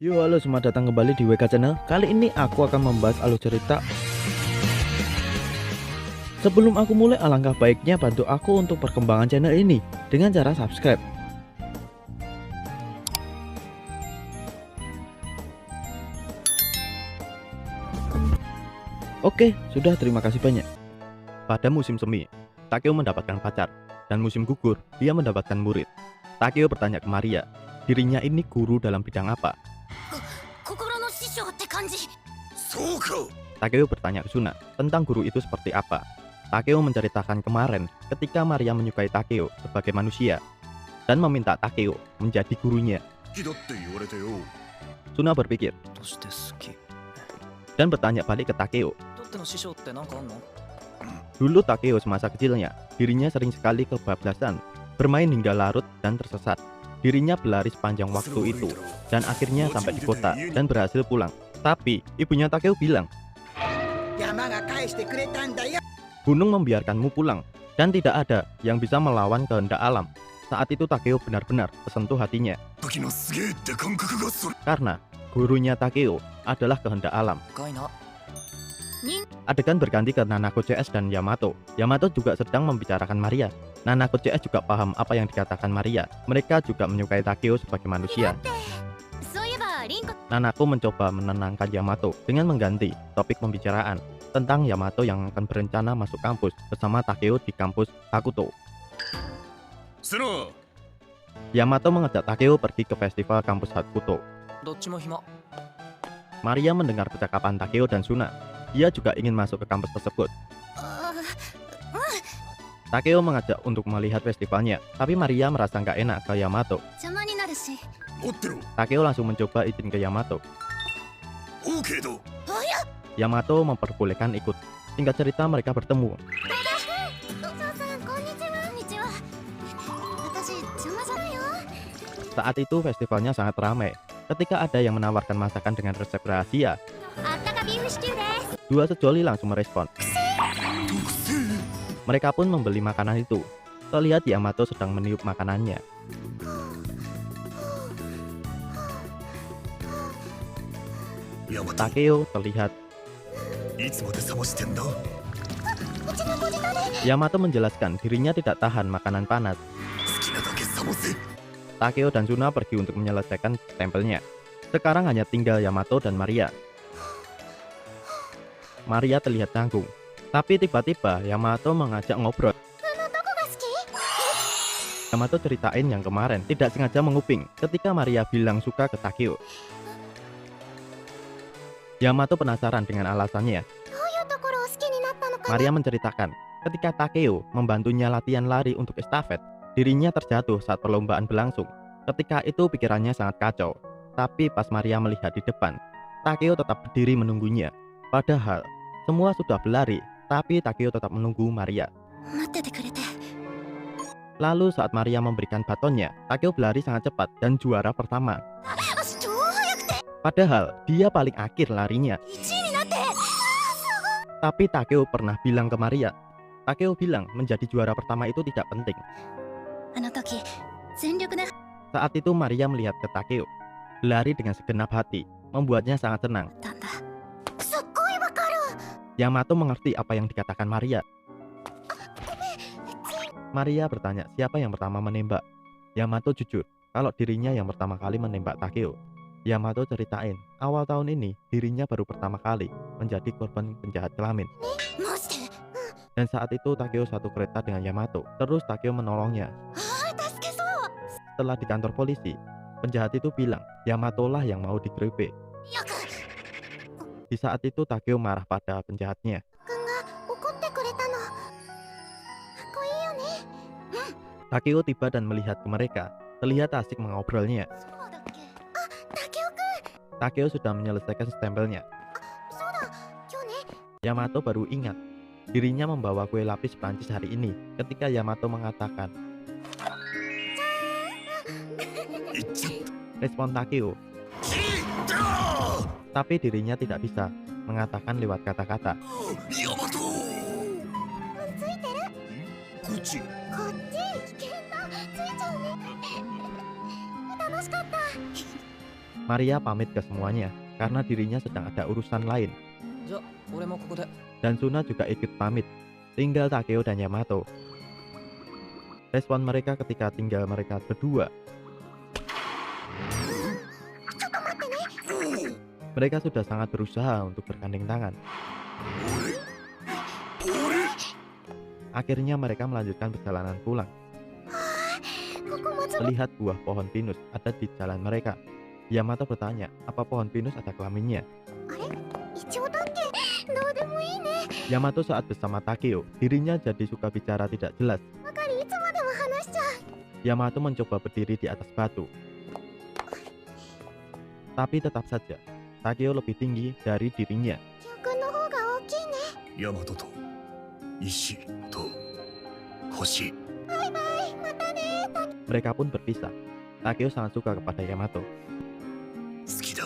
Yo, halo, selamat datang kembali di WK Channel. Kali ini aku akan membahas alur cerita. Sebelum aku mulai, alangkah baiknya bantu aku untuk perkembangan channel ini dengan cara subscribe. Oke, sudah, terima kasih banyak. Pada musim semi, Takeo mendapatkan pacar, dan musim gugur, dia mendapatkan murid. Takeo bertanya ke Maria, dirinya ini guru dalam bidang apa? Takeo bertanya ke Suna tentang guru itu seperti apa. Takeo menceritakan kemarin ketika Maria menyukai Takeo sebagai manusia dan meminta Takeo menjadi gurunya. Suna berpikir dan bertanya balik ke Takeo. Dulu Takeo semasa kecilnya, dirinya sering sekali kebablasan, bermain hingga larut dan tersesat. Dirinya berlari sepanjang waktu itu dan akhirnya sampai di kota dan berhasil pulang. Tapi ibunya Takeo bilang, gunung membiarkanmu pulang dan tidak ada yang bisa melawan kehendak alam. Saat itu Takeo benar-benar tersentuh hatinya karena gurunya Takeo adalah kehendak alam. Adegan berganti ke Nanako CS dan Yamato. Yamato juga sedang membicarakan Maria. Nanako CS juga paham apa yang dikatakan Maria. Mereka juga menyukai Takeo sebagai manusia. Nanako mencoba menenangkan Yamato dengan mengganti topik pembicaraan tentang Yamato yang akan berencana masuk kampus bersama Takeo di kampus Hakuto. Yamato mengajak Takeo pergi ke festival kampus Hakuto. Maria mendengar percakapan Takeo dan Suna. Dia juga ingin masuk ke kampus tersebut. Takeo mengajak untuk melihat festivalnya, tapi Maria merasa nggak enak ke Yamato. Takeo langsung mencoba izin ke Yamato. Yamato memperbolehkan ikut. Singkat cerita mereka bertemu. Saat itu festivalnya sangat ramai. Ketika ada yang menawarkan masakan dengan resep rahasia, dua sejoli langsung merespon. Mereka pun membeli makanan itu. Terlihat Yamato sedang meniup makanannya. Takeo terlihat. Yamato menjelaskan dirinya tidak tahan makanan panas. Takeo dan Suna pergi untuk menyelesaikan stempelnya. Sekarang hanya tinggal Yamato dan Maria. Maria terlihat canggung, tapi tiba-tiba Yamato mengajak ngobrol. Yamato ceritain yang kemarin tidak sengaja menguping ketika Maria bilang suka ke Takeo. Yamato penasaran dengan alasannya. Maria menceritakan ketika Takeo membantunya latihan lari untuk estafet, dirinya terjatuh saat perlombaan berlangsung. Ketika itu pikirannya sangat kacau, tapi pas Maria melihat di depan, Takeo tetap berdiri menunggunya. Padahal semua sudah berlari, tapi Takeo tetap menunggu Maria. Lalu saat Maria memberikan batonnya, Takeo berlari sangat cepat dan juara pertama. Padahal dia paling akhir larinya. Tapi Takeo pernah bilang ke Maria, Takeo bilang menjadi juara pertama itu tidak penting. Saat itu Maria melihat ke Takeo, berlari dengan segenap hati, membuatnya sangat senang. Yamato mengerti apa yang dikatakan Maria. Maria bertanya siapa yang pertama menembak. Yamato jujur kalau dirinya yang pertama kali menembak Takeo. Yamato ceritain awal tahun ini dirinya baru pertama kali menjadi korban penjahat kelamin. Dan saat itu Takeo satu kereta dengan Yamato. Terus Takeo menolongnya. Setelah di kantor polisi, penjahat itu bilang Yamato lah yang mau digerebek. Di saat itu Takeo marah pada penjahatnya. Takeo tiba dan melihat ke mereka. Terlihat asik mengobrolnya. Takeo sudah menyelesaikan stempelnya. Yamato baru ingat dirinya membawa kue lapis Prancis hari ini ketika Yamato mengatakan. Respon Takeo. Tapi dirinya tidak bisa mengatakan lewat kata-kata. Maria pamit ke semuanya karena dirinya sedang ada urusan lain. じゃあ俺もここで。 Dan Suna juga ikut pamit. Tinggal Takeo dan Yamato. Respon mereka ketika tinggal mereka berdua. Mereka sudah sangat berusaha untuk bergandeng tangan. Akhirnya mereka melanjutkan perjalanan pulang. Melihat buah pohon pinus ada di jalan mereka. Yamato bertanya, apa pohon pinus ada kelaminnya? Yamato saat bersama Takeo, dirinya jadi suka bicara tidak jelas. Yamato mencoba berdiri di atas batu. Tapi tetap saja, Takeo lebih tinggi dari dirinya. 大和と石と星。 Mereka pun berpisah. Takeo sangat suka kepada Yamato. 好きだ。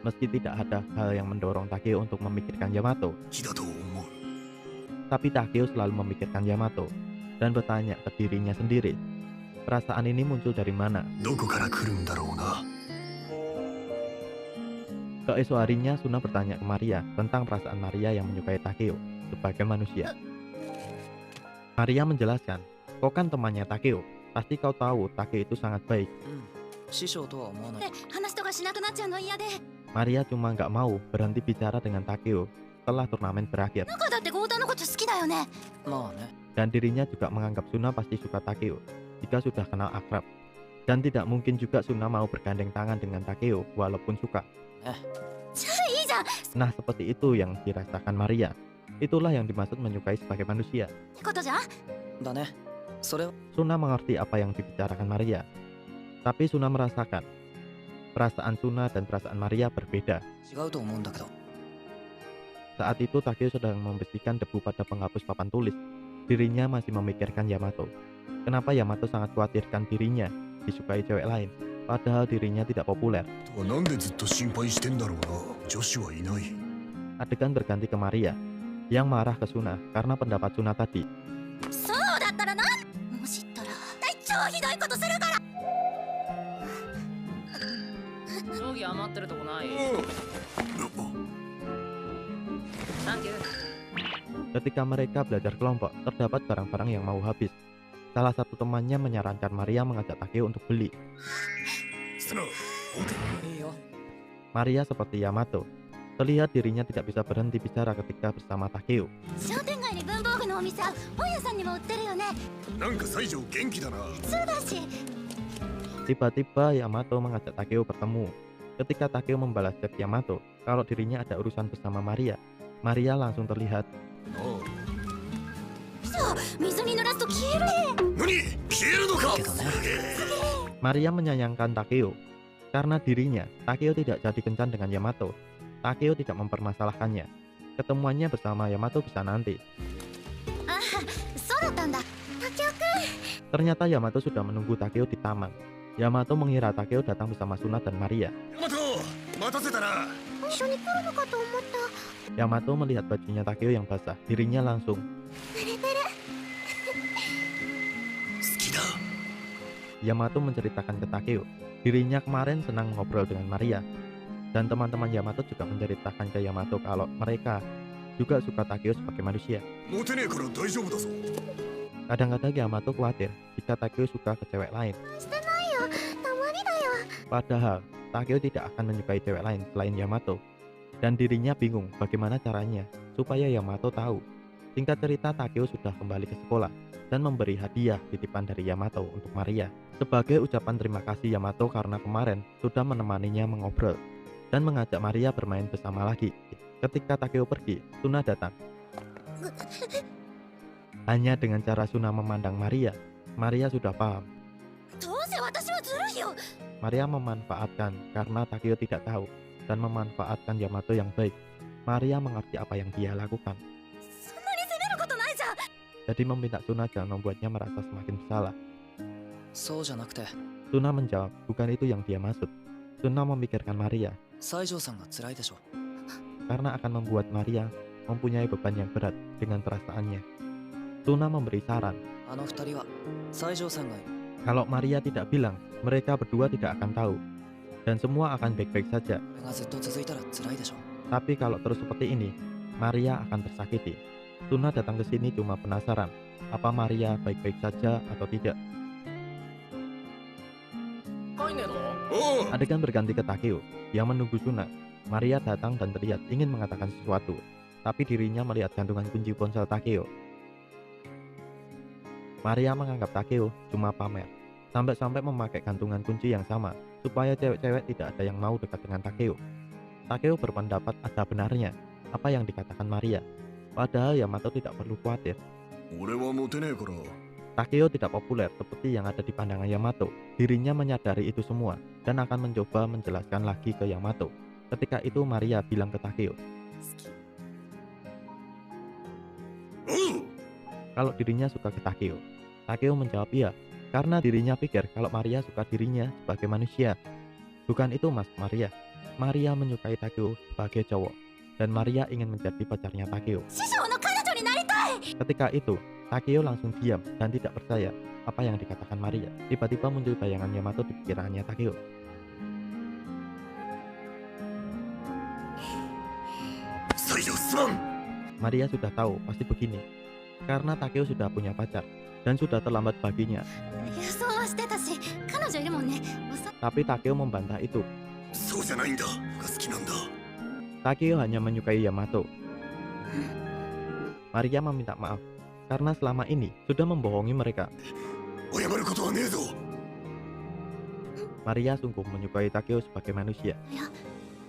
Meski tidak ada hal yang mendorong Takeo untuk memikirkan Yamato, 好きだと思う。 tapi Takeo selalu memikirkan Yamato dan bertanya ke dirinya sendiri, perasaan ini muncul dari mana? どこから来るんだろうな。 Keesok harinya Suna bertanya ke Maria tentang perasaan Maria yang menyukai Takeo sebagai manusia. Maria menjelaskan, kau kan temannya Takeo, pasti kau tahu Takeo itu sangat baik. 師匠とは思わない。 話とかしなくなっちゃうの嫌で。 Maria cuma nggak mau berhenti bicara dengan Takeo setelah turnamen berakhir. 中だって豪太のこと好きだよね。まあね。 Dan dirinya juga menganggap Suna pasti suka Takeo jika sudah kenal akrab. Dan tidak mungkin juga Suna mau bergandeng tangan dengan Takeo walaupun suka. じゃあいいじゃん。っ Nah, seperti itu yang dirasakan Maria. Itulah yang dimaksud menyukai sebagai manusia. てことじゃん。だね。それは Suna mengerti apa yang dibicarakan Maria. Tapi Suna merasakan perasaan Suna dan perasaan Maria berbeda. 違うと思うんだけど。 Saat itu Takeo sedang membersihkan debu pada penghapus papan tulis. Dirinya masih memikirkan Yamato. Kenapa Yamato sangat khawatirkan dirinya disukai cewek lain, padahal dirinya tidak populer. なんでずっと心配してんだろうな。女子はいない。 Adegan berganti ke Maria yang marah ke Suna karena pendapat Suna tadi. そうだったらなん。もしったら超ひどいことするから。定規余ってるとこない。サンキュー。 Ketika mereka belajar kelompok, terdapat barang-barang yang mau habis. Salah satu temannya menyarankan Maria mengajak Takeo untuk beli. スナ、いいよ。 Maria seperti Yamato, terlihat dirinya tidak bisa berhenti bicara ketika bersama Takeo. 商店街に文房具のお店は本屋さんにも売ってるよね。なんか西条元気だな。そうだし。 Tiba-tiba Yamato mengajak Takeo bertemu. Ketika Takeo membalas chat Yamato kalau dirinya ada urusan bersama Maria, Maria langsung terlihat. そう水に濡らすと消える。何、消えるのか。けどね。 Maria menyayangkan Takeo karena dirinya, Takeo tidak jadi kencan dengan Yamato. Takeo tidak mempermasalahkannya. Ketemuannya bersama Yamato bisa nanti. ああそうだったんだ。竹雄くん。 Ternyata Yamato sudah menunggu Takeo di taman. Yamato mengira Takeo datang bersama Suna dan Maria. ヤマト、待たせたな。一緒に来るのかと思った。 Yamato melihat bajunya Takeo yang basah. Dirinya langsung. 濡れてる。好きだ。 Yamato menceritakan ke Takeo. Dirinya kemarin senang ngobrol dengan Maria. Dan teman-teman Yamato juga menceritakan ke Yamato kalau mereka juga suka Takeo sebagai manusia. モテねえから大丈夫だぞ。 Kadang-kadang Yamato khawatir jika Takeo suka ke cewek lain. してないよ。たまにだよ。 Padahal Takeo tidak akan menyukai cewek lain selain Yamato. Dan dirinya bingung bagaimana caranya supaya Yamato tahu. Singkat cerita, Takeo sudah kembali ke sekolah dan memberi hadiah titipan dari Yamato untuk Maria. Sebagai ucapan terima kasih Yamato karena kemarin sudah menemaninya mengobrol dan mengajak Maria bermain bersama lagi. Ketika Takeo pergi, Suna datang. Hanya dengan cara Suna memandang Maria, Maria sudah paham. どうせ私はずるいよ。 Maria memanfaatkan karena Takeo tidak tahu dan memanfaatkan Yamato yang baik. Maria mengerti apa yang dia lakukan. そんなに責めることないじゃん。 Jadi meminta Suna jangan membuatnya merasa semakin bersalah. そうじゃなくて、 Suna menjawab, bukan itu yang dia maksud. Suna memikirkan Maria 西条さんが辛いでしょ。 karena akan membuat Maria mempunyai beban yang berat dengan perasaannya. Suna memberi saran, あの二人は西条さんが kalau Maria tidak bilang, mereka berdua tidak akan tahu. dan semua akan baik-baik saja. これがずっと続いたら辛いでしょ。 Tapi kalau terus seperti ini, Maria akan tersakiti. Suna datang ke sini cuma penasaran, apa Maria baik-baik saja atau tidak. おう Adegan berganti ke Takeo yang menunggu Suna. Maria datang dan terlihat ingin mengatakan sesuatu, tapi dirinya melihat gantungan kunci ponsel Takeo. Maria menganggap Takeo cuma pamer, sampai-sampai memakai gantungan kunci yang sama supaya cewek-cewek tidak ada yang mau dekat dengan Takeo. Takeo berpendapat ada benarnya apa yang dikatakan Maria, padahal Yamato tidak perlu khawatir. 俺はモテねえから Takeo tidak populer seperti yang ada di pandangan Yamato. Dirinya menyadari itu semua dan akan mencoba menjelaskan lagi ke Yamato. Ketika itu Maria bilang ke Takeo 好き おう kalau dirinya suka ke Takeo. Takeo menjawab iya, karena dirinya pikir kalau Maria suka dirinya sebagai manusia. Bukan itu mas Maria. Maria menyukai Takeo sebagai cowok, dan Maria ingin menjadi pacarnya Takeo. 師匠の彼女になりたい Ketika itu, Takeo langsung diam dan tidak percaya apa yang dikatakan Maria. Tiba-tiba muncul bayangan Yamato di pikirannya Takeo. 西条すまん Maria sudah tahu pasti begini, karena Takeo sudah punya pacar dan sudah terlambat baginya. 予想はしてたし彼女いるもんね Tapi Takeo membantah itu. そうじゃないんだが好きなんだ Takeo hanya menyukai Yamato. Maria meminta maaf karena selama ini sudah membohongi mereka. 謝ることはねえぞ Maria sungguh menyukai Takeo sebagai manusia.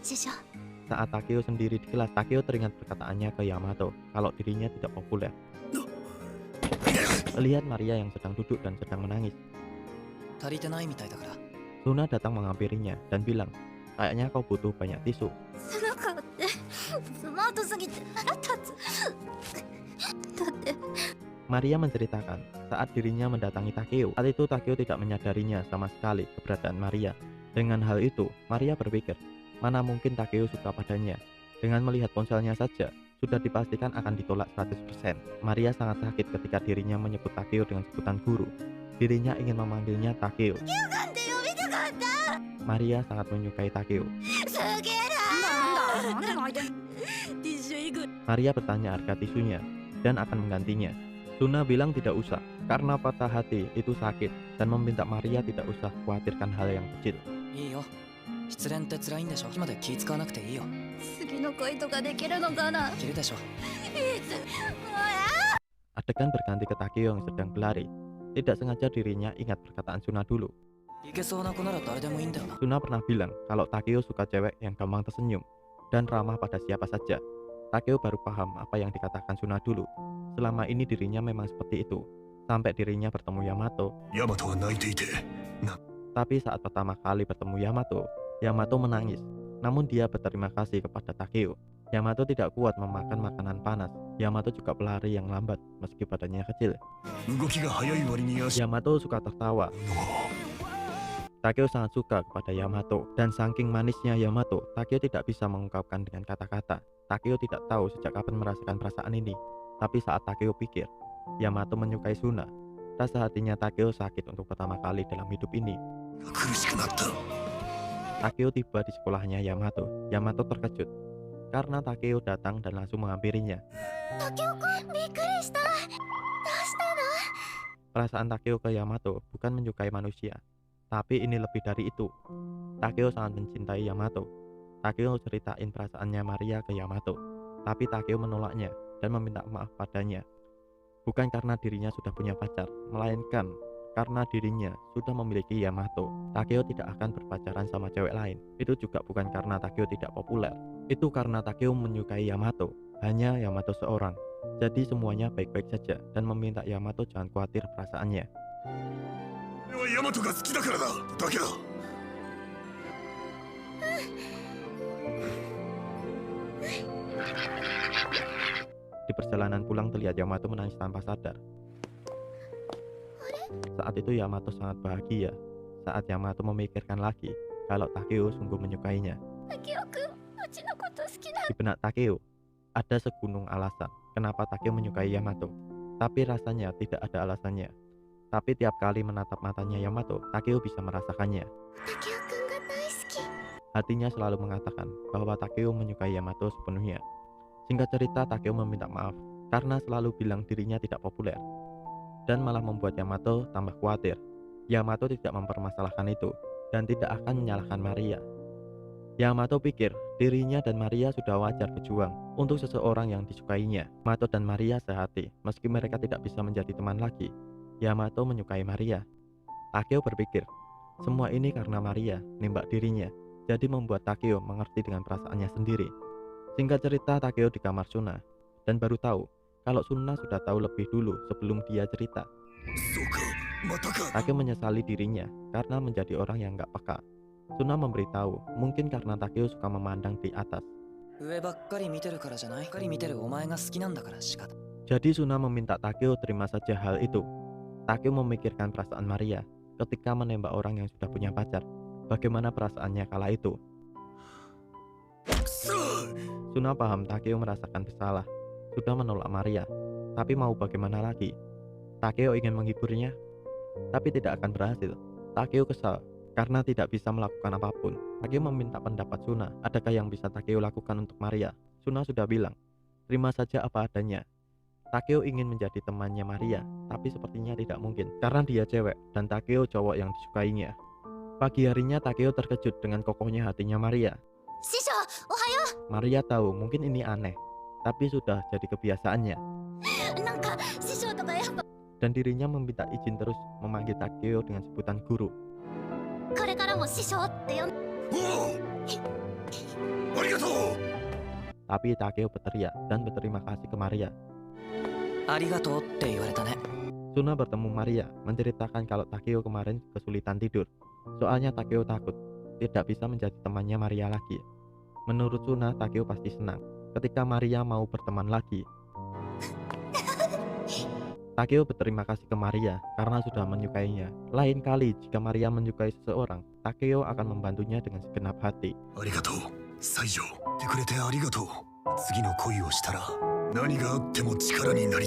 師匠 Saat Takeo sendiri di kelas, Takeo teringat perkataannya ke Yamato kalau dirinya tidak populer. Melihat Maria yang sedang duduk dan sedang menangis, 足りてないみたいだから。 Suna datang menghampirinya dan bilang, kayaknya kau butuh banyak tisu. その子ってスマートすぎて腹立つだって Maria menceritakan saat dirinya mendatangi Takeo. Saat itu Takeo tidak menyadarinya sama sekali keberadaan Maria. Dengan hal itu, Maria berpikir, mana mungkin Takeo suka padanya. Dengan melihat ponselnya saja, sudah dipastikan akan ditolak 100%. Maria sangat sakit ketika dirinya menyebut Takeo dengan sebutan guru. Dirinya ingin memanggilnya Takeo. なんで呼びたかった Maria sangat menyukai Takeo. すげえななんで泣いてんティッシュいく Maria bertanya harga tisunya dan akan menggantinya. Suna bilang tidak usah, karena patah hati itu sakit dan meminta Maria tidak usah khawatirkan hal yang kecil. いいよ。失恋って辛いんでしょ。今で気使わなくていいよ。次の恋とかできるのかなできるでしょ。 いつ Adegan berganti ke Takeo yang sedang berlari. Tidak sengaja dirinya ingat perkataan Suna dulu. いけそうな子なら誰でもいいんだよな。 Suna pernah bilang kalau Takeo suka cewek yang gampang tersenyum dan ramah pada siapa saja. Takeo baru paham apa yang dikatakan Suna dulu. Selama ini dirinya memang seperti itu, sampai dirinya bertemu Yamato. ヤマトは泣いていて Tapi saat pertama kali bertemu Yamato, Yamato menangis. Namun dia berterima kasih kepada Takeo. Yamato tidak kuat memakan makanan panas. Yamato juga pelari yang lambat meski badannya kecil. 動きが速い割に足 Yamato suka tertawa. Takeo sangat suka kepada Yamato, dan saking manisnya Yamato, Takeo tidak bisa mengungkapkan dengan kata-kata. Takeo tidak tahu sejak kapan merasakan perasaan ini. Tapi saat Takeo pikir, Yamato menyukai Suna, rasa hatinya Takeo sakit untuk pertama kali dalam hidup ini. 苦しくなった Takeo tiba di sekolahnya Yamato. Yamato terkejut karena Takeo datang dan langsung menghampirinya. 竹雄くんびっくりしたどうしたの Perasaan Takeo ke Yamato bukan menyukai manusia, tapi ini lebih dari itu. Takeo sangat mencintai Yamato. Takeo ceritain perasaannya Maria ke Yamato, tapi Takeo menolaknya dan meminta maaf padanya. Bukan karena dirinya sudah punya pacar, melainkan karena dirinya sudah memiliki Yamato. Takeo tidak akan berpacaran sama cewek lain. Itu juga bukan karena Takeo tidak populer. Itu karena Takeo menyukai Yamato, hanya Yamato seorang. Jadi semuanya baik-baik saja dan meminta Yamato jangan khawatir perasaannya. 俺はヤマトが好きだからだだけだ Di perjalanan pulang terlihat Yamato menangis tanpa sadar. Saat itu Yamato sangat bahagia. Saat Yamato memikirkan lagi kalau Takeo sungguh menyukainya. 竹雄くんうちのこと好きな Di benak Takeo ada segunung alasan kenapa Takeo menyukai Yamato. Tapi rasanya tidak ada alasannya. Tapi tiap kali menatap matanya Yamato, Takeo bisa merasakannya. 竹雄くんが大好き Hatinya selalu mengatakan bahwa Takeo menyukai Yamato sepenuhnya. Singkat cerita, Takeo meminta maaf karena selalu bilang dirinya tidak populer dan malah membuat Yamato tambah khawatir. Yamato tidak mempermasalahkan itu dan tidak akan menyalahkan Maria. Yamato pikir dirinya dan Maria sudah wajar berjuang untuk seseorang yang disukainya. Yamato dan Maria sehati, meski mereka tidak bisa menjadi teman lagi. Yamato menyukai Maria. Takeo berpikir, semua ini karena Maria nembak dirinya, jadi membuat Takeo mengerti dengan perasaannya sendiri. Singkat cerita, Takeo di kamar Suna dan baru tahu kalau Suna sudah tahu lebih dulu sebelum dia cerita. そうかまたか Takeo menyesali dirinya karena menjadi orang yang gak peka. Suna memberitahu, mungkin karena Takeo suka memandang di atas. 上ばっかり見てるからじゃない。ばっかり見てるお前が好きなんだから仕方。 Jadi Suna meminta Takeo terima saja hal itu. Takeo memikirkan perasaan Maria ketika menembak orang yang sudah punya pacar. Bagaimana perasaannya kala itu? くそ Suna paham Takeo merasakan bersalah, sudah menolak Maria. Tapi mau bagaimana lagi? Takeo ingin menghiburnya, tapi tidak akan berhasil. Takeo kesal karena tidak bisa melakukan apapun. Takeo meminta pendapat Suna, adakah yang bisa Takeo lakukan untuk Maria? Suna sudah bilang, terima saja apa adanya. Takeo ingin menjadi temannya Maria, tapi sepertinya tidak mungkin karena dia cewek dan Takeo cowok yang disukainya. Pagi harinya Takeo terkejut dengan kokohnya hatinya Maria. 師匠おはよ Maria tahu mungkin ini aneh, tapi sudah jadi kebiasaannya. う。なんか師匠とかやっぱ Dan dirinya meminta izin terus memanggil Takeo dengan sebutan guru. これからも師匠って呼ん おおありがとう Tapi Takeo berteriak dan berterima kasih ke Maria. ありがとうって言われたね。 Suna bertemu Maria, menceritakan kalau Takeo kemarin kesulitan tidur. Soalnya Takeo takut tidak bisa menjadi temannya Maria lagi. Menurut Suna, Takeo pasti senang ketika Maria mau berteman lagi. Takeo berterima kasih ke Maria karena sudah menyukainya. Lain kali jika Maria menyukai seseorang, Takeo akan membantunya dengan segenap hati. ありがとう西条来てくれてありがとう次の恋をしたら何があっても力になり